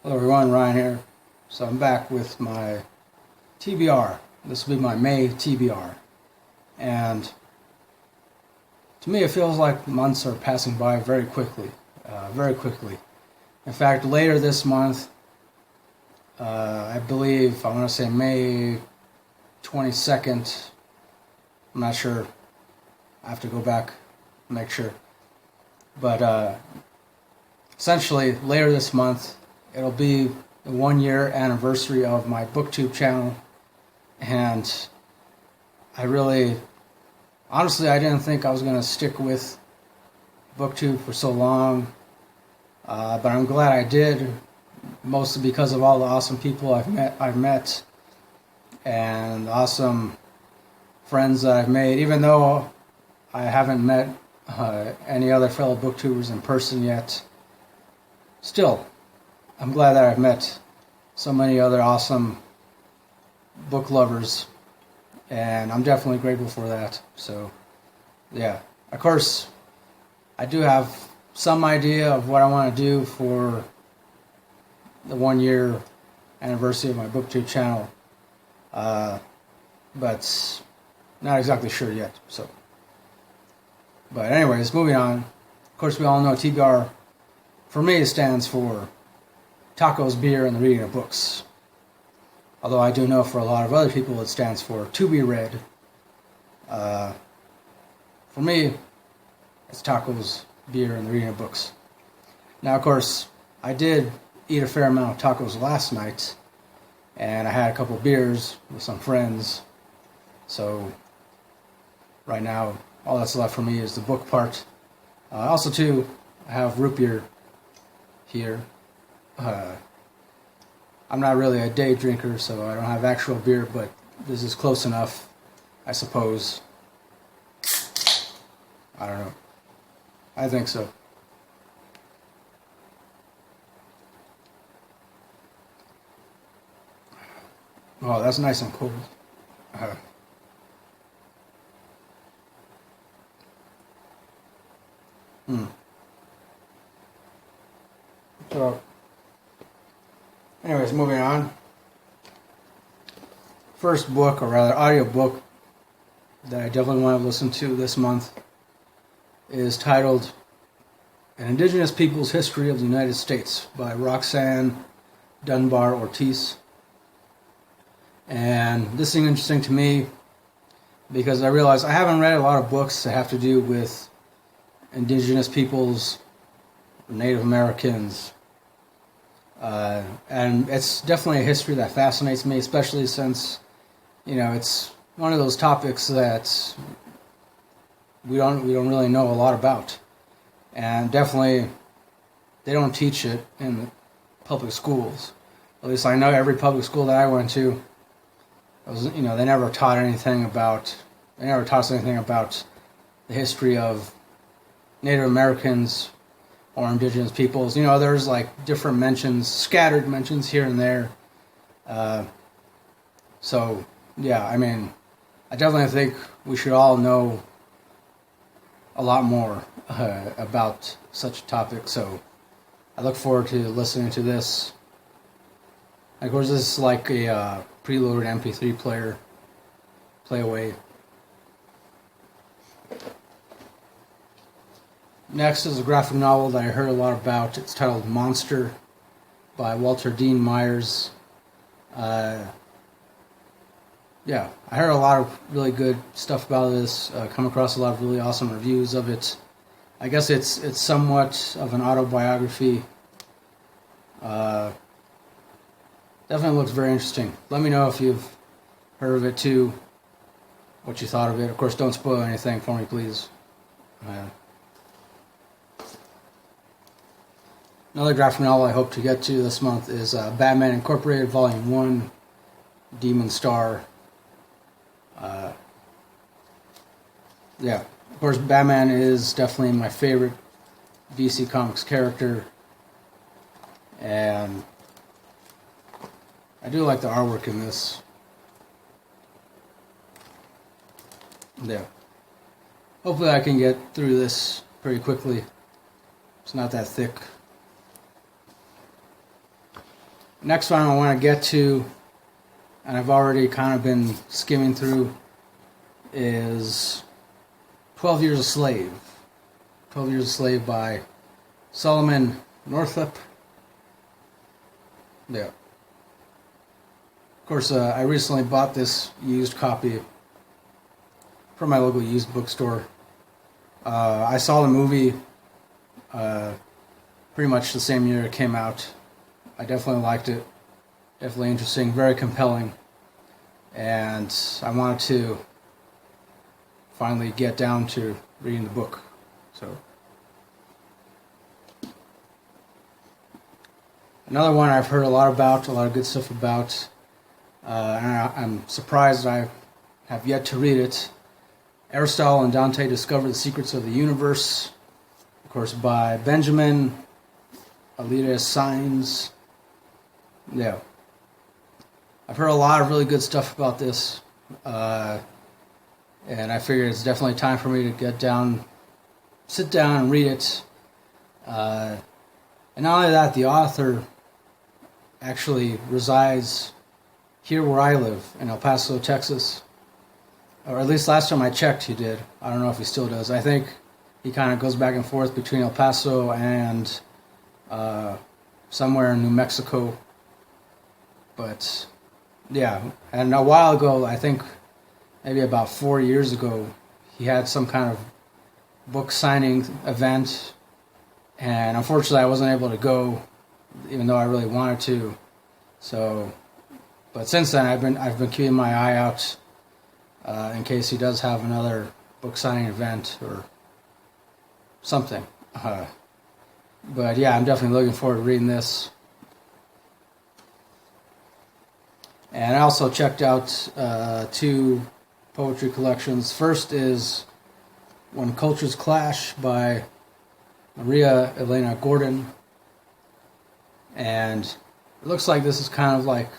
Hello everyone, Ryan here. So I'm back with my TBR. This will be my May TBR. And to me it feels like months are passing by very quickly. In fact, later this month, I believe, I want to say May 22nd, I'm not sure, I have to go back and make sure. But essentially, later this month, it'll be the 1 year anniversary of my BookTube channel, and honestly, I didn't think I was going to stick with BookTube for so long, but I'm glad I did, mostly because of all the awesome people I've met, and awesome friends that I've made, even though I haven't met any other fellow booktubers in person yet. Still, I'm glad that I've met so many other awesome book lovers, and I'm definitely grateful for that. So, yeah. Of course, I do have some idea of what I want to do for the 1 year anniversary of my BookTube channel, but not exactly sure yet. So, but anyways, moving on. Of course, we all know TBR, for me, stands for Tacos, Beer, and the Reading of Books. Although I do know for a lot of other people it stands for To Be Read. For me, it's tacos, beer, and the reading of books. Now, of course, I did eat a fair amount of tacos last night, and I had a couple beers with some friends. So, right now, all that's left for me is the book part. Also, too, I have root beer here. I'm not really a day drinker, so I don't have actual beer, but this is close enough, I suppose. I don't know. I think so. Oh, that's nice and cold. So, anyways, moving on. First book, or rather audiobook, that I definitely want to listen to this month is titled An Indigenous People's History of the United States by Roxanne Dunbar Ortiz. And this is interesting to me because I realize I haven't read a lot of books that have to do with Indigenous peoples, Native Americans, and it's definitely a history that fascinates me, especially since, it's one of those topics that we don't really know a lot about, and definitely they don't teach it in the public schools. At least I know every public school that I went to, they never taught us anything about the history of Native Americans or Indigenous peoples. There's like different mentions, scattered mentions here and there. So, yeah, I definitely think we should all know a lot more about such a topic. So, I look forward to listening to this. Of course, this is like a preloaded MP3 player. Play away. Next is a graphic novel that I heard a lot about. It's titled Monster by Walter Dean Myers. Yeah, I heard a lot of really good stuff about this. Come across a lot of really awesome reviews of it. I guess it's somewhat of an autobiography. Definitely looks very interesting. Let me know if you've heard of it too, what you thought of it. Of course, don't spoil anything for me, please. Another graphic novel I hope to get to this month is Batman Incorporated Volume 1, Demon Star. Yeah, of course, Batman is definitely my favorite DC Comics character, and I do like the artwork in this. Yeah. Hopefully I can get through this pretty quickly. It's not that thick. Next one I want to get to, and I've already kind of been skimming through, is 12 Years a Slave. 12 Years a Slave by Solomon Northup. Yeah. Of course, I recently bought this used copy from my local used bookstore. I saw the movie pretty much the same year it came out. I definitely liked it. Definitely interesting, very compelling. And I wanted to finally get down to reading the book. So, another one I've heard a lot about, a lot of good stuff about, and I'm surprised I have yet to read it. Aristotle and Dante Discover the Secrets of the Universe, of course, by Benjamin Alita Signs. Yeah. I've heard a lot of really good stuff about this, and I figured it's definitely time for me to sit down and read it. And not only that, the author actually resides here where I live, in El Paso, Texas. Or at least last time I checked, he did. I don't know if he still does. I think he kind of goes back and forth between El Paso and somewhere in New Mexico. But, yeah. And a while ago, I think maybe about 4 years ago, he had some kind of book signing event. And unfortunately, I wasn't able to go, even though I really wanted to. So, but since then, I've been keeping my eye out in case he does have another book signing event or something. But yeah, I'm definitely looking forward to reading this. And I also checked out 2 poetry collections. First is When Cultures Clash by Maria Elena Gordon. And it looks like this is kind of like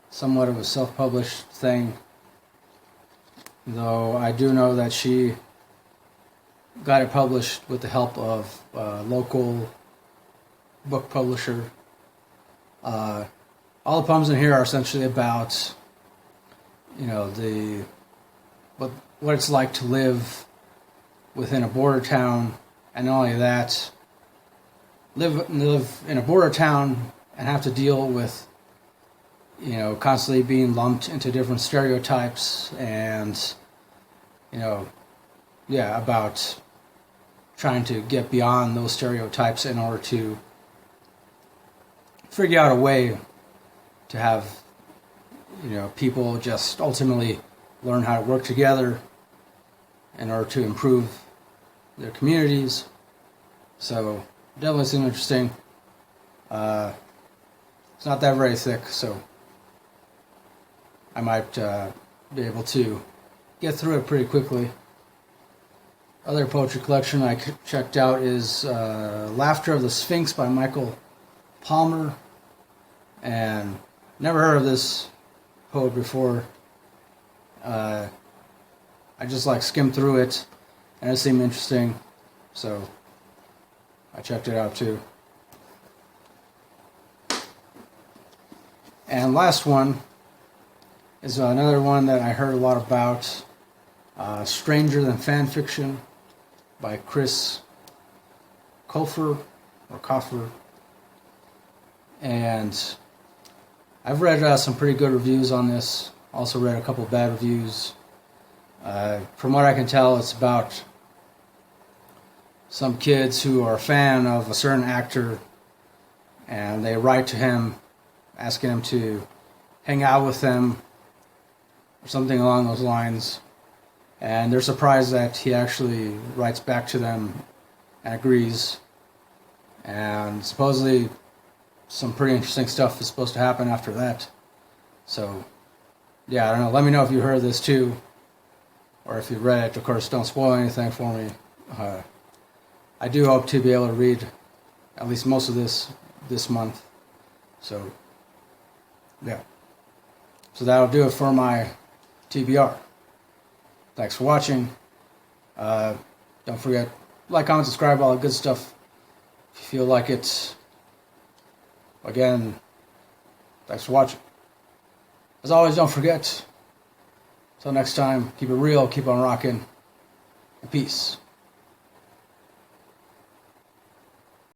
somewhat of a self-published thing. Though I do know that she got it published with the help of a local book publisher. All the poems in here are essentially about, what it's like to live within a border town, and not only that, live in a border town and have to deal with, constantly being lumped into different stereotypes and, about trying to get beyond those stereotypes in order to figure out a way to have, people just ultimately learn how to work together in order to improve their communities. So, definitely seems interesting. It's not that very thick, so I might be able to get through it pretty quickly. Other poetry collection I checked out is Laughter of the Sphinx by Michael Palmer. And never heard of this poet before. I just skimmed through it, and it seemed interesting, so I checked it out too. And last one is another one that I heard a lot about, Stranger Than Fanfiction by Chris Colfer, or Coffer. And I've read some pretty good reviews on this. Also read a couple bad reviews. From what I can tell, it's about some kids who are a fan of a certain actor, and they write to him asking him to hang out with them or something along those lines. And they're surprised that he actually writes back to them and agrees. And supposedly some pretty interesting stuff is supposed to happen after that. So, yeah, I don't know. Let me know if you heard this too, or if you read it. Of course, don't spoil anything for me. I do hope to be able to read at least most of this month. So, yeah. So that'll do it for my TBR. Thanks for watching. Don't forget, like, comment, subscribe, all that good stuff. If you feel like it. Again, Thanks for watching. As always, don't forget, until next time, keep it real, keep on rocking, and peace.